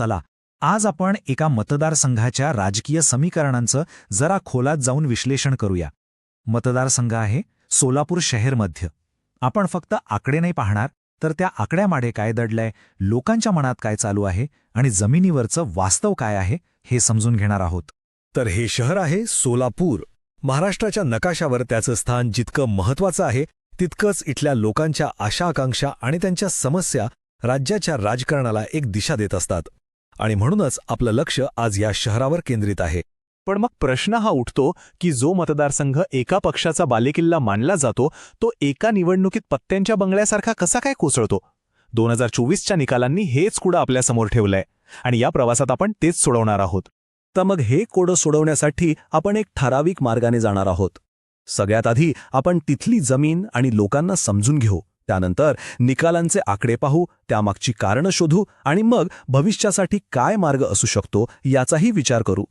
चला आज आपण एका मतदारसंघाच्या राजकीय समीकरणांचं जरा खोलात जाऊन विश्लेषण करूया. मतदारसंघ आहे सोलापूर शहर मध्य. आपण फक्त आकडे नाही पाहणार, तर त्या आकड्यामागे काय दडलंय, लोकांच्या मनात काय चालू आहे आणि जमिनीवरचं वास्तव काय आहे हे समजून घेणार आहोत. तर हे शहर आहे सोलापूर. महाराष्ट्राच्या नकाशावर त्याचं स्थान जितकं महत्त्वाचं आहे, तितकंच इथल्या लोकांच्या आशा आकांक्षा आणि त्यांच्या समस्या राज्याच्या राजकारणाला एक दिशा देत असतात. आणि म्हणूनच आपलं लक्ष आज या शहरावर केंद्रित आहे. पण मग प्रश्न हा उठतो की जो मतदारसंघ एका पक्षाचा बालेकिल्ला मानला जातो, तो एका निवडणुकीत पत्त्यांच्या बंगल्यासारखा कसा काय कोसळतो? 2024च्या निकालांनी हेच कुडं आपल्यासमोर ठेवलंय आणि या प्रवासात आपण तेच सोडवणार आहोत. तर मग हे कोडं सोडवण्यासाठी आपण एक ठराविक मार्गाने जाणार आहोत. सगळ्यात आधी आपण तिथली जमीन आणि लोकांना समजून घेऊ. त्यानंतर निकालांचे आकडे पाहू, त्यामागची कारणं शोधू आणि मग भविष्यासाठी काय मार्ग असू शकतो याचाही विचार करू.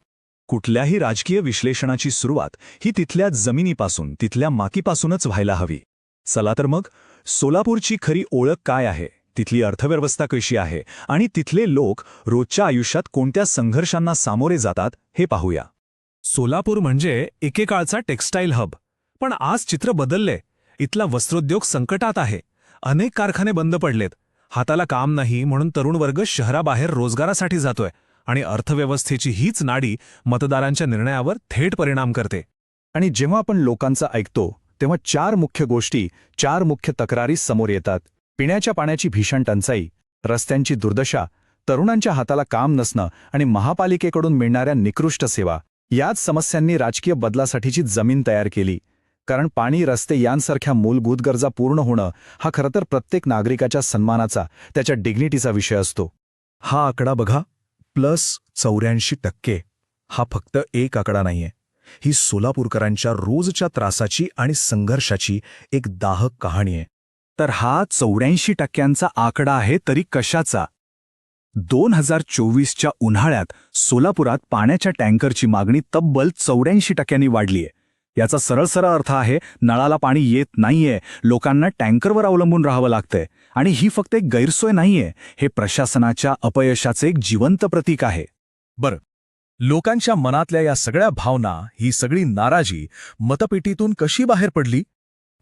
कुठल्याही राजकीय विश्लेषणाची सुरुवात ही तिथल्या जमिनीपासून, तिथल्या मातीपासूनच व्हायला हवी. चला तर मग सोलापूरची खरी ओळख काय आहे, तिथली अर्थव्यवस्था कशी आहे आणि तिथले लोक रोजच्या आयुष्यात कोणत्या संघर्षांना सामोरे जातात हे पाहूया. सोलापूर म्हणजे एकेकाळचा टेक्स्टाईल हब, पण आज चित्र बदलले. इथला वस्त्रोद्योग संकटात आहे. अनेक कारखाने बंद पडलेत. हाताला काम नाही म्हणून तरुण वर्ग शहराबाहेर रोजगारासाठी जातोय आणि अर्थव्यवस्थेची हीच नाडी मतदारांच्या निर्णयावर थेट परिणाम करते. आणि जेव्हा आपण लोकांचं ऐकतो तेव्हा चार मुख्य तक्रारी समोर येतात. पिण्याच्या पाण्याची भीषण टंचाई, रस्त्यांची दुर्दशा, तरुणांच्या हाताला काम नसणं आणि महापालिकेकडून मिळणाऱ्या निकृष्ट सेवा. याच समस्यांनी राजकीय बदलासाठीची जमीन तयार केली. कारण पाणी, रस्ते यांसारख्या मूलभूत गरजा पूर्ण होणं हा खरं तर प्रत्येक नागरिकाच्या सन्मानाचा, त्याच्या डिग्निटीचा विषय असतो. हा आकडा बघा, +84%. हा फक्त एक आकडा नाहीये. ही सोलापूरकरांच्या रोजच्या त्रासाची आणि संघर्षाची एक दाहक कहाणी आहे. तर हा 84%चा आकडा आहे तरी कशाचा? 2024च्या उन्हाळ्यात सोलापुरात पाण्याच्या टँकरची मागणी तब्बल 84%नी वाढलीय. याचा सरळ अर्थ आहे, नळाला पाणी येत नाहीये, लोकांना टँकरवर अवलंबून राहावं लागतंय. आणि ही फक्त एक गैरसोय नाहीये, हे प्रशासनाच्या अपयशाचे एक जिवंत प्रतीक आहे. बरं, लोकांच्या मनातल्या या सगळ्या भावना, ही सगळी नाराजी मतपेटीतून कशी बाहेर पडली?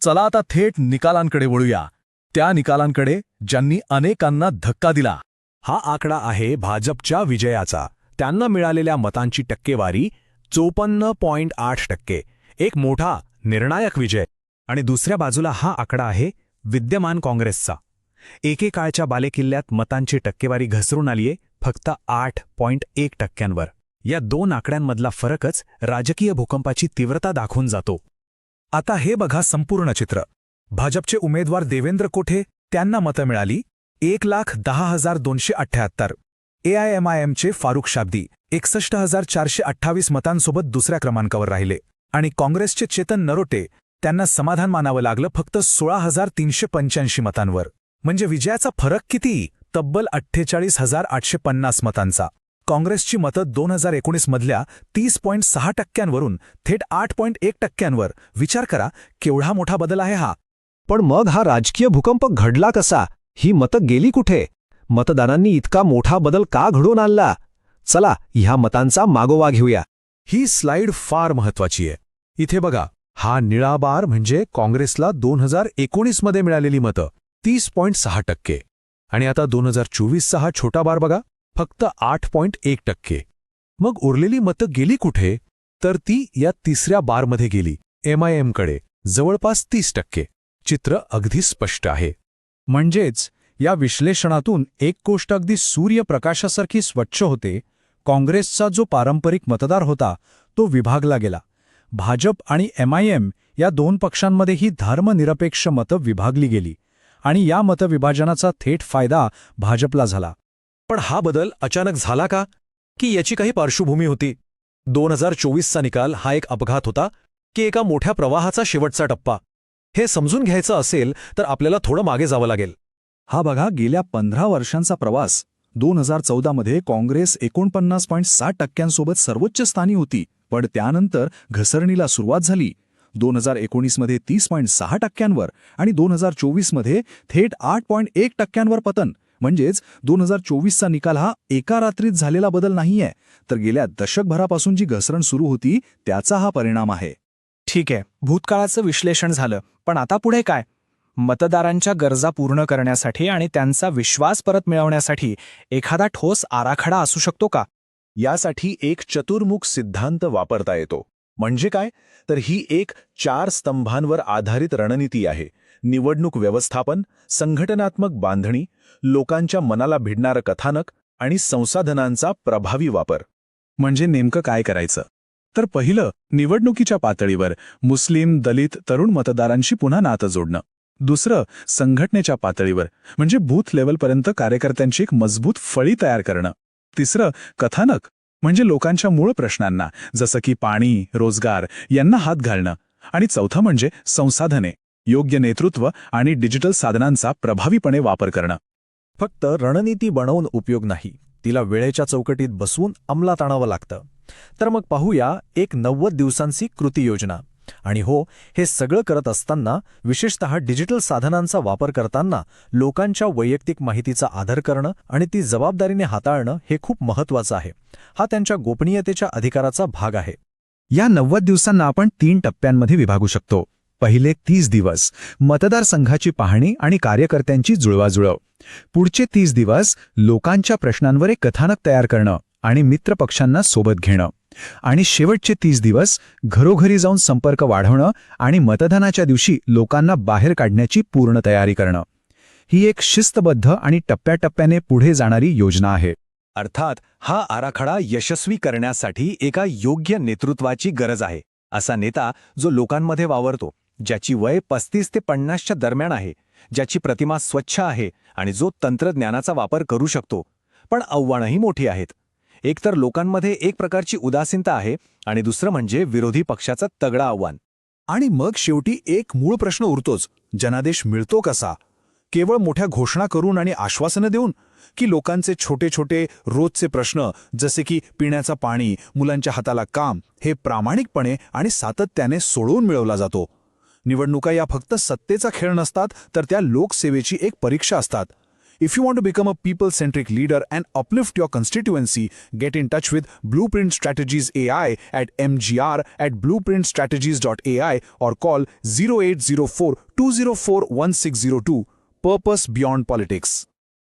चला आता थेट निकालांकडे वळूया. त्या निकालांकडे ज्यांनी अनेकांना धक्का दिला. हा आकडा आहे भाजपच्या विजयाचा. त्यांना मिळालेल्या मतांची टक्केवारी 54.8%. एक मोठा निर्णायक विजय. आणि दुसऱ्या बाजूला हा आकडा आहे विद्यमान काँग्रेसचा. एकेकाळच्या बालेकिल्ल्यात मतांची टक्केवारी घसरून आलीये फक्त 8.1%वर. या दोन आकड्यांमधला फरकच राजकीय भूकंपाची तीव्रता दाखवून जातो. आता हे बघा संपूर्ण चित्र. भाजपचे उमेदवार देवेंद्र कोठे, त्यांना मतं मिळाली 1,10,278. AIMIMचे फारुख शाब्दी 61,428 मतांसोबत दुसऱ्या क्रमांकावर राहिले. आणि काँग्रेसचे चेतन नरोटे, त्यांना समाधान मानावं लागलं फक्त 16,385 मतांवर. म्हणजे विजयाचा फरक किती? तब्बल 48,850 मतांचा. काँग्रेसची मतं 2019मधल्या 30.6%वरून थेट 8.1%वर. विचार करा, केवढा मोठा बदल आहे हा. पण मग हा राजकीय भूकंप घडला कसा? ही मतं गेली कुठे? मतदारांनी इतका मोठा बदल का घडवून आणला? चला ह्या मतांचा मागोवा घेऊया. ही स्लाइड फार महत्वाची आहे. इथे बघा, हा निळा बार म्हणजे काँग्रेसला 2019मध्ये मिळालेली मतं 30.6%. आणि आता 2024चा हा छोटा बार बघा, फक्त 8.1%. मग उरलेली मतं गेली कुठे? तर ती या तिसऱ्या बारमध्ये गेली, MIMकडे, जवळपास 30%. चित्र अगदी स्पष्ट आहे. म्हणजेच या विश्लेषणातून एक गोष्ट अगदी सूर्यप्रकाशासारखी स्वच्छ होते. काँग्रेसचा जो पारंपरिक मतदार होता तो विभागला गेला. भाजप आणि MIM या दोन पक्षांमध्ये ही धर्मनिरपेक्ष मतं विभागली गेली आणि या मतविभाजनाचा थेट फायदा भाजपला झाला. पण हा बदल अचानक झाला का, की याची काही पार्श्वभूमी होती? 2024चा निकाल हा एक अपघात होता की एका मोठ्या प्रवाहाचा शेवटचा टप्पा? हे समजून घ्यायचं असेल तर आपल्याला थोडं मागे जावं लागेल. हा बघा, गेल्या 15 वर्षांचा प्रवास. 2014मध्ये काँग्रेस 49.7%सोबत सर्वोच्च स्थानी होती, पण त्यानंतर घसरणीला सुरुवात झाली. 2019मध्ये 30.6%वर आणि 2024मध्ये थेट 8.1%वर पतन. म्हणजेच 2024चा निकाल हा एका रात्रीत झालेला बदल नाहीये, तर गेल्या दशकभरापासून जी घसरण सुरू होती त्याचा हा परिणाम आहे. ठीक आहे, भूतकाळाचं विश्लेषण झालं, पण आता पुढे काय? मतदारांच्या गरजा पूर्ण करण्यासाठी आणि त्यांचा विश्वास परत मिळवण्यासाठी एखादा ठोस आराखडा असू शकतो का? यासाठी एक चतुर्मुख सिद्धांत वापरता येतो. म्हणजे काय? तर ही एक 4 स्तंभांवर आधारित रणनीती आहे. निवडणूक व्यवस्थापन, संघटनात्मक बांधणी, लोकांच्या मनाला भिडणारं कथानक आणि संसाधनांचा प्रभावी वापर. म्हणजे नेमकं काय करायचं? तर पहिलं, निवडणुकीच्या पातळीवर मुस्लिम, दलित, तरुण मतदारांशी पुन्हा नातं जोडणं. दुसरं, संघटनेच्या पातळीवर म्हणजे बूथ लेव्हलपर्यंत कार्यकर्त्यांची एक मजबूत फळी तयार करणं. तिसरं, कथानक म्हणजे लोकांच्या मूळ प्रश्नांना जसं की पाणी, रोजगार यांना हात घालणं. आणि चौथं म्हणजे संसाधने, योग्य नेतृत्व आणि डिजिटल साधनांचा प्रभावीपणे वापर करणं. फक्त रणनीती बनवून उपयोग नाही, तिला वेळेच्या चौकटीत बसवून अंमलात आणावं लागतं. तर मग पाहूया एक 90 दिवसांची कृती योजना. आणि हो, हे सगळं करत असताना, विशेषतः डिजिटल साधनांचा वापर करताना लोकांच्या वैयक्तिक माहितीचा आदर करणं आणि ती जबाबदारीने हाताळणं हे खूप महत्त्वाचं आहे. हा त्यांच्या गोपनीयतेच्या अधिकाराचा भाग आहे. या 90 दिवसांना आपण 3 टप्प्यांमध्ये विभागू शकतो. पहिले 30 दिवस मतदारसंघाची पाहणी आणि कार्यकर्त्यांची जुळवाजुळव. पुढचे 30 दिवस लोकांच्या प्रश्नांवर एक कथानक तयार करणं आणि मित्रपक्षांना सोबत घेणं. आणि शेवटचे 30 दिवस घरोघरी जाऊन संपर्क वाढवणं आणि मतदानाच्या दिवशी लोकांना बाहेर काढण्याची पूर्ण तयारी करणं. ही एक शिस्तबद्ध आणि टप्प्याटप्प्याने पुढे जाणारी योजना आहे. अर्थात हा आराखडा यशस्वी करण्यासाठी एका योग्य नेतृत्वाची गरज आहे. असा नेता जो लोकांमध्ये वावरतो, ज्याची वय 35 ते 50च्या दरम्यान आहे, ज्याची प्रतिमा स्वच्छ आहे आणि जो तंत्रज्ञानाचा वापर करू शकतो. पण आव्हानंही मोठी आहेत. एक तर लोकांमध्ये एक प्रकारची उदासीनता आहे आणि दुसरं म्हणजे विरोधी पक्षाचं तगडं आव्हान. आणि मग शेवटी एक मूळ प्रश्न उरतोच, जनादेश मिळतो कसा? केवळ मोठ्या घोषणा करून आणि आश्वासनं देऊन, की लोकांचे छोटे छोटे रोजचे प्रश्न जसे की पिण्याचं पाणी, मुलांच्या हाताला काम हे प्रामाणिकपणे आणि सातत्याने सोडवून मिळवला जातो? निवडणुका या फक्त सत्तेचा खेळ नसतात, तर त्या लोकसेवेची एक परीक्षा असतात. If you want to become a people-centric leader and uplift your constituency, get in touch with Blueprint Strategies AI at mgr@blueprintstrategies.ai or call 0804 204 1602. Purpose beyond politics.